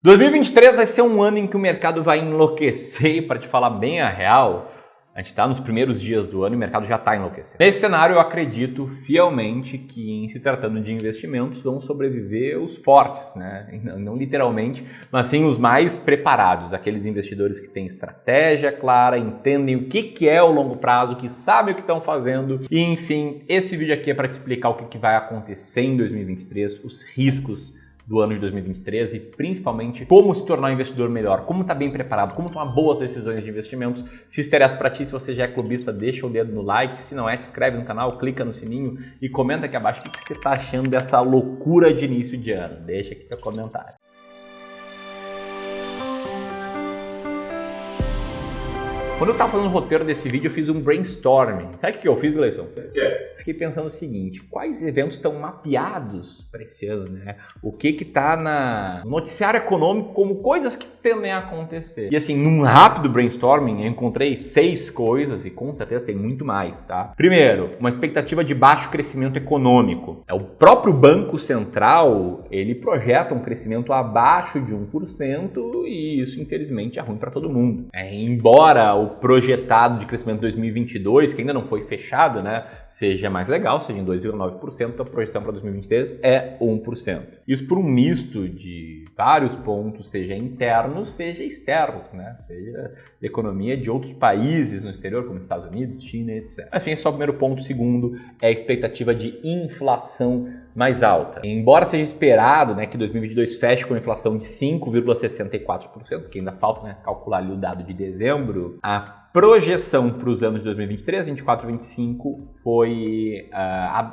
2023 vai ser um ano em que o mercado vai enlouquecer, e para te falar bem a real, a gente está nos primeiros dias do ano e o mercado já está enlouquecendo. Nesse cenário, eu acredito fielmente que, em se tratando de investimentos, vão sobreviver os fortes, né? Não literalmente, mas sim os mais preparados, aqueles investidores que têm estratégia clara, entendem o que é o longo prazo, que sabem o que estão fazendo. E, enfim, esse vídeo aqui é para te explicar o que vai acontecer em 2023, os riscos do ano de 2023 e principalmente como se tornar um investidor melhor, como estar bem preparado, como tomar boas decisões de investimentos. Se isso interessa para ti, se você já é clubista, deixa o dedo no like, se não é, te inscreve no canal, clica no sininho e comenta aqui abaixo o que você está achando dessa loucura de início de ano. Deixa aqui o comentário. Quando eu estava fazendo o roteiro desse vídeo, eu fiz um brainstorming. Sabe o que eu fiz, Gleison? Fiquei pensando o seguinte, quais eventos estão mapeados para esse ano, né? O que está no noticiário econômico como coisas que tendem a acontecer. E assim, num rápido brainstorming, eu encontrei 6 coisas e com certeza tem muito mais, tá? Primeiro, uma expectativa de baixo crescimento econômico. O próprio Banco Central, ele projeta um crescimento abaixo de 1% e isso, infelizmente, é ruim para todo mundo. Embora o projetado de crescimento de 2022, que ainda não foi fechado, né, seja mais legal, seja em 2,9%, a projeção para 2023 é 1%. Isso por um misto de vários pontos, seja internos, seja externos, né, seja economia de outros países no exterior, como Estados Unidos, China, etc. Enfim, esse é o primeiro ponto. O segundo é a expectativa de inflação mais alta. Embora seja esperado, né, que 2022 feche com inflação de 5,64%, que ainda falta, né, calcular ali o dado de dezembro, a projeção para os anos de 2023, 24 e 25 foi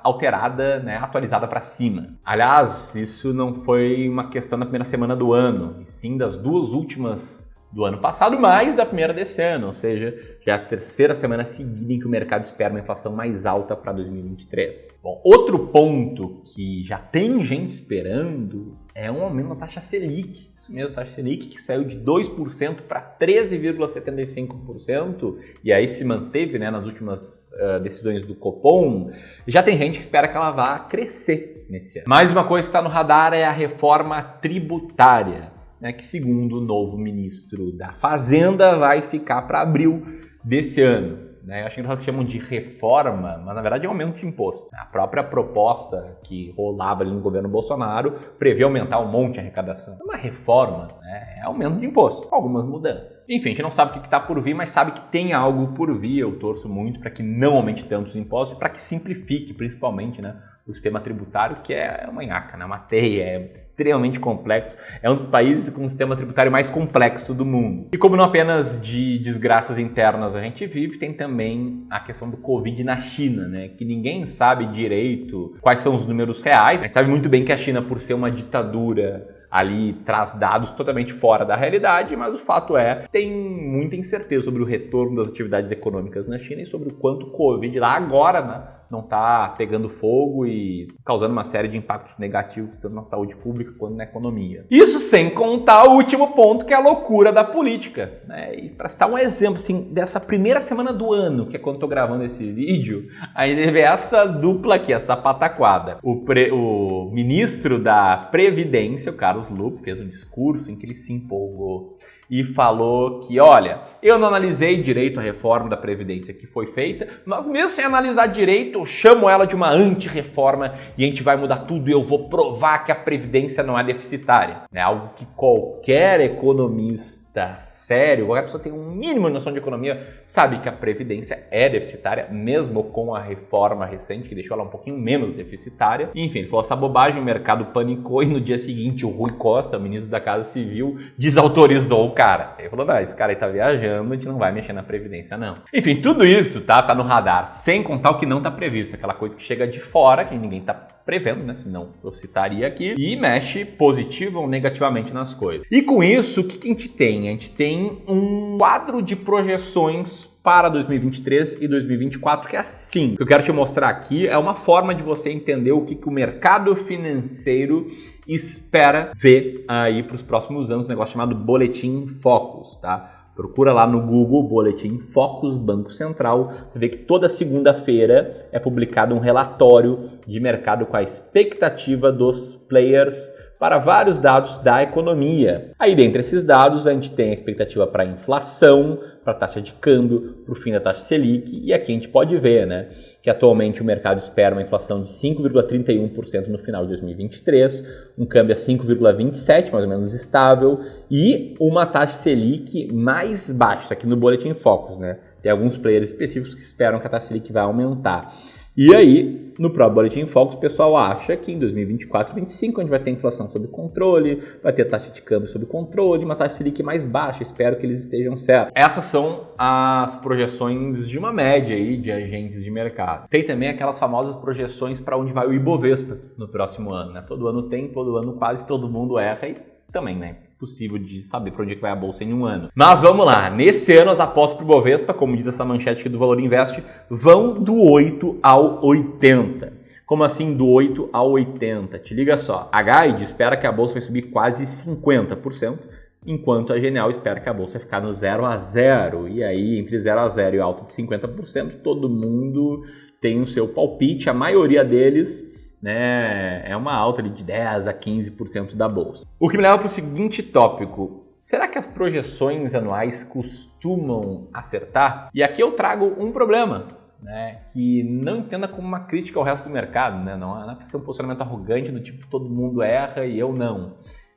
alterada, né, atualizada para cima. Aliás, isso não foi uma questão da primeira semana do ano, e sim das duas últimas do ano passado, mais da primeira desse ano, ou seja, já é a terceira semana seguida em que o mercado espera uma inflação mais alta para 2023. Bom, outro ponto que já tem gente esperando é um aumento na taxa Selic. Isso mesmo, taxa Selic que saiu de 2% para 13,75% e aí se manteve, né, nas últimas decisões do Copom. Já tem gente que espera que ela vá crescer nesse ano. Mais uma coisa que está no radar é a reforma tributária, né, que segundo o novo ministro da Fazenda vai ficar para abril desse ano. Eu acho que eles chamam de reforma, mas na verdade é um aumento de imposto. A própria proposta que rolava ali no governo Bolsonaro prevê aumentar um monte a arrecadação. É uma reforma, né? É aumento de imposto, com algumas mudanças. Enfim, a gente não sabe o que está por vir, mas sabe que tem algo por vir. Eu torço muito para que não aumente tanto os impostos e para que simplifique, principalmente, né, o sistema tributário, que é uma nhaca, né? Uma teia, é extremamente complexo. É um dos países com o sistema tributário mais complexo do mundo. E como não apenas de desgraças internas a gente vive, tem também a questão do Covid na China, né? Que ninguém sabe direito quais são os números reais. A gente sabe muito bem que a China, por ser uma ditadura, ali traz dados totalmente fora da realidade, mas o fato é, tem muita incerteza sobre o retorno das atividades econômicas na China e sobre o quanto o Covid lá agora, né, não está pegando fogo e causando uma série de impactos negativos, tanto na saúde pública quanto na economia. Isso sem contar o último ponto, que é a loucura da política, né? E para citar um exemplo assim, dessa primeira semana do ano, que é quando eu estou gravando esse vídeo, aí teve essa dupla aqui, essa pataquada. O ministro da Previdência, o Carlos Lupe, fez um discurso em que ele se empolgou e falou que, olha, eu não analisei direito a reforma da Previdência que foi feita, mas mesmo sem analisar direito, eu chamo ela de uma anti-reforma e a gente vai mudar tudo e eu vou provar que a Previdência não é deficitária. É algo que qualquer economista sério, qualquer pessoa que tem um mínimo de noção de economia, sabe que a Previdência é deficitária, mesmo com a reforma recente, que deixou ela um pouquinho menos deficitária. Enfim, ele falou essa bobagem, o mercado panicou e no dia seguinte o Rui Costa, o ministro da Casa Civil, desautorizou o cara. Ele falou, esse cara aí tá viajando, a gente não vai mexer na Previdência, não. Enfim, tudo isso tá no radar, sem contar o que não tá previsto, aquela coisa que chega de fora, que ninguém tá prevendo, né? Senão eu citaria aqui, e mexe positivo ou negativamente nas coisas. E com isso, o que a gente tem? A gente tem um quadro de projeções para 2023 e 2024 que é assim. O que eu quero te mostrar aqui é uma forma de você entender o que o mercado financeiro espera ver aí para os próximos anos, um negócio chamado Boletim Focus, tá? Procura lá no Google Boletim Focus Banco Central, você vê que toda segunda-feira é publicado um relatório de mercado com a expectativa dos players para vários dados da economia. Aí, dentre esses dados, a gente tem a expectativa para a inflação, para a taxa de câmbio, para o fim da taxa Selic, e aqui a gente pode ver, né, que atualmente o mercado espera uma inflação de 5,31% no final de 2023, um câmbio a 5,27%, mais ou menos estável, e uma taxa Selic mais baixa, aqui no Boletim Focus, né? Tem alguns players específicos que esperam que a taxa Selic vai aumentar. E aí, no próprio Boletim Focus, o pessoal acha que em 2024 e 2025 a gente vai ter inflação sob controle, vai ter taxa de câmbio sob controle, uma taxa Selic mais baixa, espero que eles estejam certos. Essas são as projeções de uma média aí de agentes de mercado. Tem também aquelas famosas projeções para onde vai o Ibovespa no próximo ano, né? Todo ano tem, todo ano quase todo mundo erra e também, né? Possível de saber para onde é que vai a bolsa em um ano. Mas vamos lá, nesse ano as apostas para o Bovespa, como diz essa manchete aqui do Valor Invest, vão do 8 ao 80. Como assim do 8 ao 80? Te liga só, a Guide espera que a bolsa vai subir quase 50%, enquanto a Genial espera que a bolsa vai ficar no 0 a 0. E aí, entre 0 a 0 e alta de 50%, todo mundo tem o seu palpite, a maioria deles, né, é uma alta de 10 a 15% da bolsa. O que me leva para o seguinte tópico: será que as projeções anuais costumam acertar? E aqui eu trago um problema, né, que não entenda como uma crítica ao resto do mercado, né? Não é um posicionamento arrogante do tipo todo mundo erra e eu não.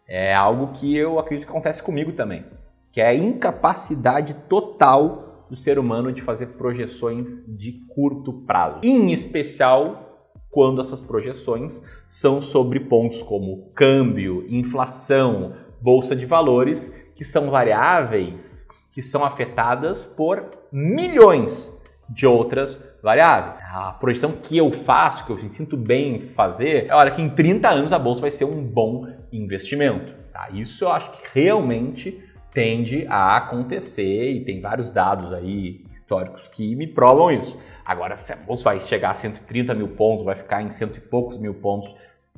É algo que eu acredito que acontece comigo também, que é a incapacidade total do ser humano de fazer projeções de curto prazo, em especial quando essas projeções são sobre pontos como câmbio, inflação, bolsa de valores, que são variáveis que são afetadas por milhões de outras variáveis. A projeção que eu faço, que eu me sinto bem em fazer, é olha, que em 30 anos a bolsa vai ser um bom investimento. Tá? Isso eu acho que realmente tende a acontecer e tem vários dados aí históricos que me provam isso. Agora, se a bolsa vai chegar a 130 mil pontos, vai ficar em cento e poucos mil pontos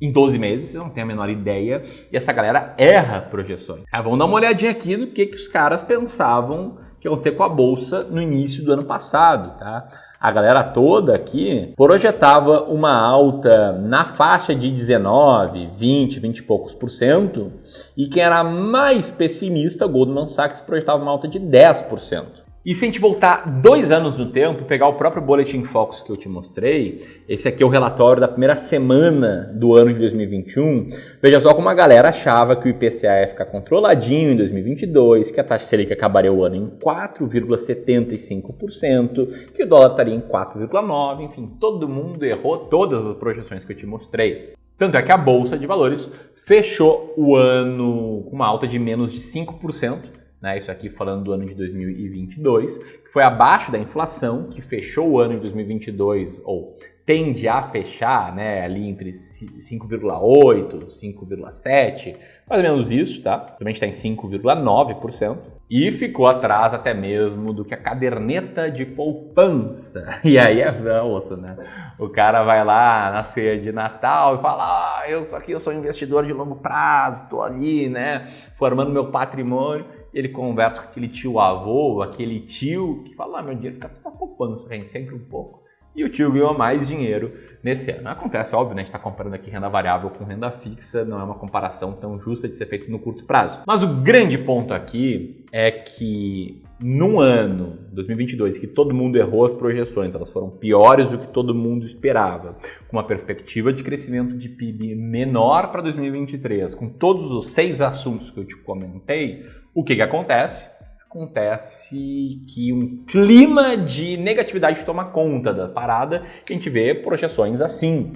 em 12 meses, eu não tenho a menor ideia, e essa galera erra projeções. Vamos dar uma olhadinha aqui no que os caras pensavam que ia acontecer com a bolsa no início do ano passado, tá? A galera toda aqui projetava uma alta na faixa de 19, 20 e poucos %, e quem era mais pessimista, Goldman Sachs, projetava uma alta de 10%. E se a gente voltar 2 anos no tempo, pegar o próprio Boletim Focus que eu te mostrei, esse aqui é o relatório da primeira semana do ano de 2021, veja só como a galera achava que o IPCA ia ficar controladinho em 2022, que a taxa Selic acabaria o ano em 4,75%, que o dólar estaria em 4,9%, enfim, todo mundo errou todas as projeções que eu te mostrei. Tanto é que a Bolsa de Valores fechou o ano com uma alta de menos de 5%, né, isso aqui falando do ano de 2022, que foi abaixo da inflação, que fechou o ano de 2022, ou tende a fechar, né, ali entre 5,8%, 5,7%, mais ou menos isso, tá? Também está em 5,9%, e ficou atrás até mesmo do que a caderneta de poupança. E aí é osso, né? O cara vai lá na ceia de Natal e fala, eu sou investidor de longo prazo, tô ali, né, formando meu patrimônio. Ele conversa com aquele tio-avô, aquele tio que fala, meu dinheiro fica toda poupança, gente, sempre um pouco. E o tio ganhou mais dinheiro nesse ano. Acontece, óbvio, né? A gente está comparando aqui renda variável com renda fixa, não é uma comparação tão justa de ser feita no curto prazo. Mas o grande ponto aqui é que num ano, 2022, que todo mundo errou as projeções, elas foram piores do que todo mundo esperava, com uma perspectiva de crescimento de PIB menor para 2023, com todos os 6 assuntos que eu te comentei, o que acontece? Acontece que um clima de negatividade toma conta da parada e a gente vê projeções assim,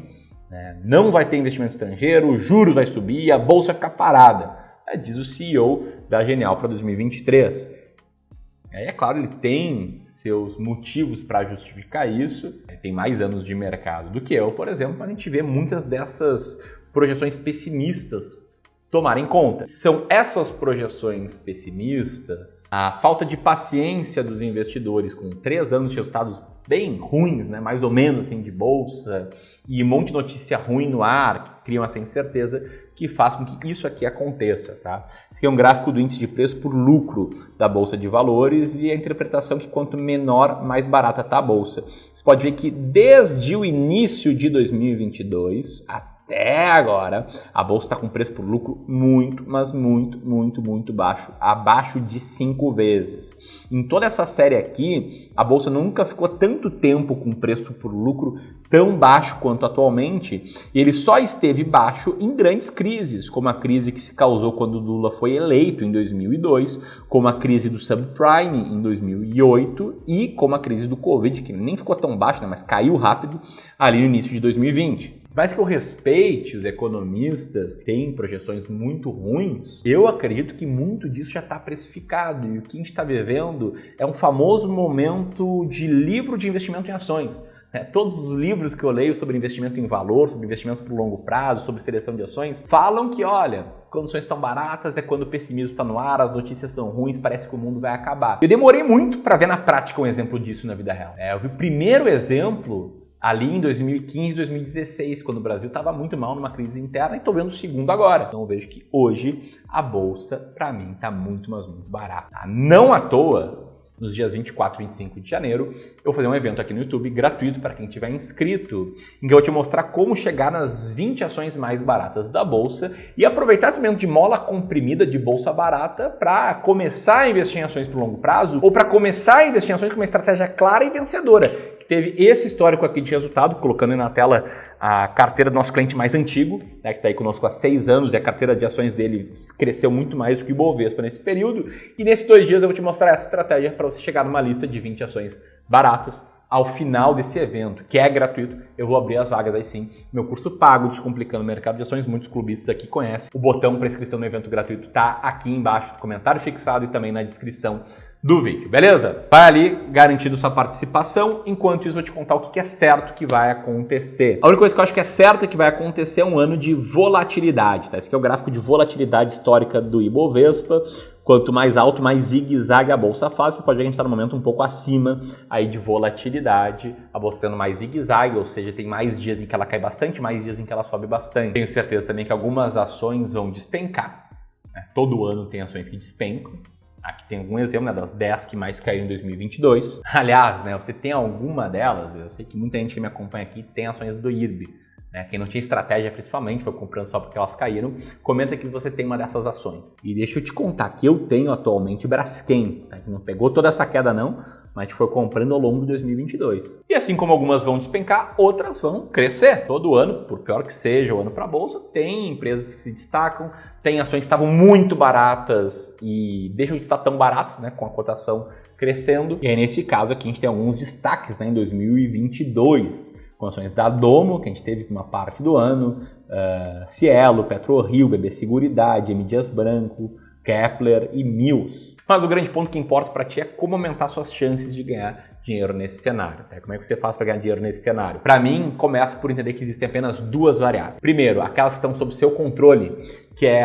né? Não vai ter investimento estrangeiro, o juros vai subir, a bolsa vai ficar parada, diz o CEO da Genial para 2023. Aí, é claro, ele tem seus motivos para justificar isso, ele tem mais anos de mercado do que eu, por exemplo, mas a gente vê muitas dessas projeções pessimistas tomarem conta. São essas projeções pessimistas, a falta de paciência dos investidores com 3 anos de resultados bem ruins, né, mais ou menos assim, de bolsa, e um monte de notícia ruim no ar, que criam essa incerteza, que faz com que isso aqui aconteça. Tá? Esse aqui é um gráfico do índice de preço por lucro da Bolsa de Valores e a interpretação que quanto menor, mais barata está a Bolsa. Você pode ver que desde o início de 2022 até até agora, a bolsa está com preço por lucro muito, mas muito baixo, abaixo de 5 vezes. Em toda essa série aqui, a bolsa nunca ficou tanto tempo com preço por lucro tão baixo quanto atualmente, e ele só esteve baixo em grandes crises, como a crise que se causou quando Lula foi eleito em 2002, como a crise do subprime em 2008 e como a crise do Covid, que nem ficou tão baixo, né, mas caiu rápido ali no início de 2020. Mas que eu respeite os economistas, têm projeções muito ruins, eu acredito que muito disso já está precificado. E o que a gente está vivendo é um famoso momento de livro de investimento em ações. Todos os livros que eu leio sobre investimento em valor, sobre investimento por longo prazo, sobre seleção de ações, falam que, olha, condições estão baratas, é quando o pessimismo está no ar, as notícias são ruins, parece que o mundo vai acabar. Eu demorei muito para ver na prática um exemplo disso na vida real. Eu vi o primeiro exemplo ali em 2015, 2016, quando o Brasil estava muito mal numa crise interna, e estou vendo o segundo agora. Então eu vejo que hoje a bolsa, para mim, está muito, mas muito barata. Não à toa, nos dias 24 e 25 de janeiro, eu vou fazer um evento aqui no YouTube gratuito para quem estiver inscrito, em que eu vou te mostrar como chegar nas 20 ações mais baratas da bolsa e aproveitar esse momento de mola comprimida de bolsa barata para começar a investir em ações por longo prazo ou para começar a investir em ações com uma estratégia clara e vencedora. Teve esse histórico aqui de resultado, colocando aí na tela a carteira do nosso cliente mais antigo, né, que está aí conosco há 6 anos, e a carteira de ações dele cresceu muito mais do que o Ibovespa nesse período. E nesses 2 dias eu vou te mostrar essa estratégia para você chegar numa lista de 20 ações baratas ao final desse evento, que é gratuito. Eu vou abrir as vagas aí sim. Meu curso pago, Descomplicando o Mercado de Ações, muitos clubistas aqui conhecem. O botão para inscrição no evento gratuito está aqui embaixo, no comentário fixado e também na descrição do vídeo, beleza? Vai ali, garantido sua participação. Enquanto isso, eu vou te contar o que é certo que vai acontecer. A única coisa que eu acho que é certa que vai acontecer é um ano de volatilidade, tá? Esse aqui é o gráfico de volatilidade histórica do Ibovespa. Quanto mais alto, mais zigue-zague a bolsa faz. Você pode ver que a gente está no momento um pouco acima aí de volatilidade. A bolsa tendo mais zigue-zague, ou seja, tem mais dias em que ela cai bastante, mais dias em que ela sobe bastante. Tenho certeza também que algumas ações vão despencar, né? Todo ano tem ações que despencam. Aqui tem algum exemplo, né, das 10 que mais caíram em 2022. Aliás, né, você tem alguma delas, eu sei que muita gente que me acompanha aqui tem ações do IRB. Né? Quem não tinha estratégia, principalmente, foi comprando só porque elas caíram, comenta aqui se você tem uma dessas ações. E deixa eu te contar que eu tenho atualmente Braskem, tá? Que não pegou toda essa queda não, mas a gente foi comprando ao longo de 2022. E assim como algumas vão despencar, outras vão crescer. Todo ano, por pior que seja o ano para a bolsa, tem empresas que se destacam, tem ações que estavam muito baratas e deixam de estar tão baratas, né, com a cotação crescendo. E aí, nesse caso aqui, a gente tem alguns destaques, né, em 2022, com ações da Domo, que a gente teve uma parte do ano, Cielo, PetroRio, BB Seguridade, M. Dias Branco, Kepler e Mills. Mas o grande ponto que importa para ti é como aumentar suas chances de ganhar dinheiro nesse cenário. Tá? Como é que você faz para ganhar dinheiro nesse cenário? Para mim, começa por entender que existem apenas 2 variáveis. Primeiro, aquelas que estão sob seu controle, que é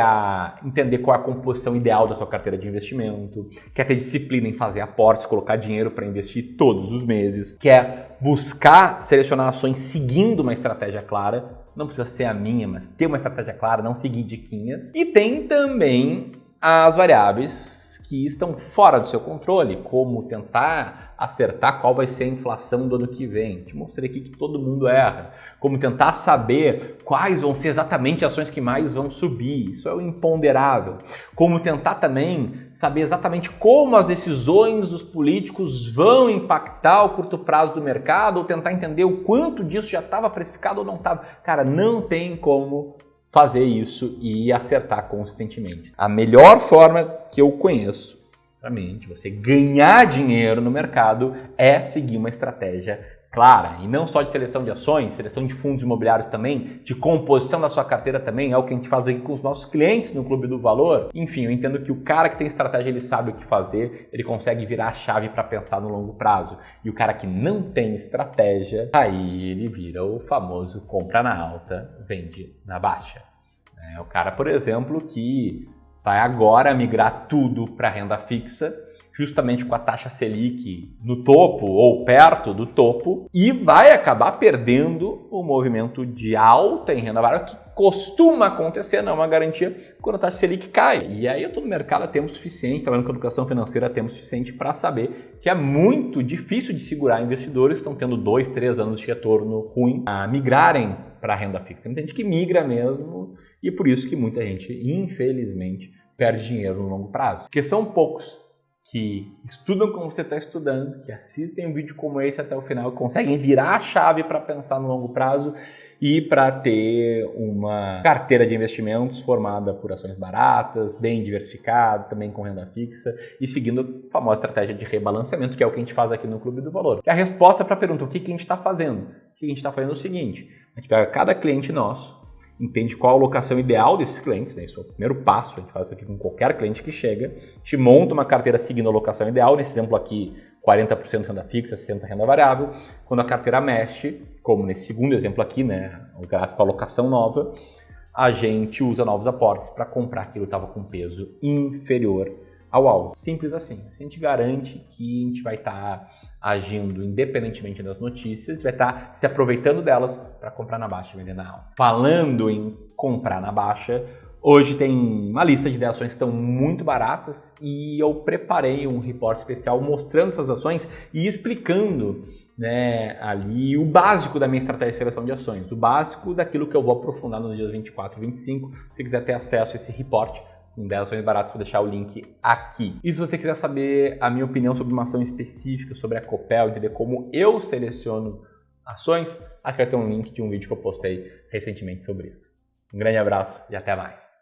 entender qual é a composição ideal da sua carteira de investimento, que é ter disciplina em fazer aportes, colocar dinheiro para investir todos os meses, que é buscar selecionar ações seguindo uma estratégia clara. Não precisa ser a minha, mas ter uma estratégia clara, não seguir diquinhas. E tem também as variáveis que estão fora do seu controle, como tentar acertar qual vai ser a inflação do ano que vem. Te mostrei aqui que todo mundo erra. Como tentar saber quais vão ser exatamente as ações que mais vão subir. Isso é o imponderável. Como tentar também saber exatamente como as decisões dos políticos vão impactar o curto prazo do mercado, ou tentar entender o quanto disso já estava precificado ou não estava. Cara, não tem como fazer isso e acertar consistentemente. A melhor forma que eu conheço, para mim, de você ganhar dinheiro no mercado é seguir uma estratégia clara. E não só de seleção de ações, seleção de fundos imobiliários também, de composição da sua carteira também, é o que a gente faz aqui com os nossos clientes no Clube do Valor. Enfim, eu entendo que o cara que tem estratégia, ele sabe o que fazer, ele consegue virar a chave para pensar no longo prazo. E o cara que não tem estratégia, aí ele vira o famoso compra na alta, vende na baixa. É o cara, por exemplo, que vai agora migrar tudo para renda fixa, justamente com a taxa Selic no topo ou perto do topo, e vai acabar perdendo o movimento de alta em renda variável que costuma acontecer, não é uma garantia, quando a taxa Selic cai. E aí eu estou no mercado há tempo suficiente, trabalhando com educação financeira há tempo suficiente para saber que é muito difícil de segurar investidores que estão tendo 2, 3 anos de retorno ruim a migrarem para a renda fixa. Tem muita gente que migra mesmo e por isso que muita gente, infelizmente, perde dinheiro no longo prazo. Porque são poucos que estudam como você está estudando, que assistem um vídeo como esse até o final, conseguem virar a chave para pensar no longo prazo e para ter uma carteira de investimentos formada por ações baratas, bem diversificada, também com renda fixa e seguindo a famosa estratégia de rebalanceamento, que é o que a gente faz aqui no Clube do Valor. Que é a resposta para a pergunta, o que a gente está fazendo? O que a gente está fazendo é o seguinte, a gente pega cada cliente nosso, entende qual a alocação ideal desses clientes, né? Isso é o primeiro passo, a gente faz isso aqui com qualquer cliente que chega, a gente monta uma carteira seguindo a alocação ideal, nesse exemplo aqui 40% renda fixa, 60% renda variável. Quando a carteira mexe, como nesse segundo exemplo aqui, né, o gráfico alocação nova, a gente usa novos aportes para comprar aquilo que estava com peso inferior ao alvo. Simples assim. A gente garante que a gente vai estar agindo independentemente das notícias, vai estar se aproveitando delas para comprar na baixa e vender na alta. Falando em comprar na baixa, hoje tem uma lista de 10 ações que estão muito baratas e eu preparei um report especial mostrando essas ações e explicando, né, ali o básico da minha estratégia de seleção de ações, o básico daquilo que eu vou aprofundar nos dias 24 e 25. Se você quiser ter acesso a esse report com 10 ações baratas, vou deixar o link aqui. E se você quiser saber a minha opinião sobre uma ação específica, sobre a Copel, entender como eu seleciono ações, aqui vai ter um link de um vídeo que eu postei recentemente sobre isso. Um grande abraço e até mais.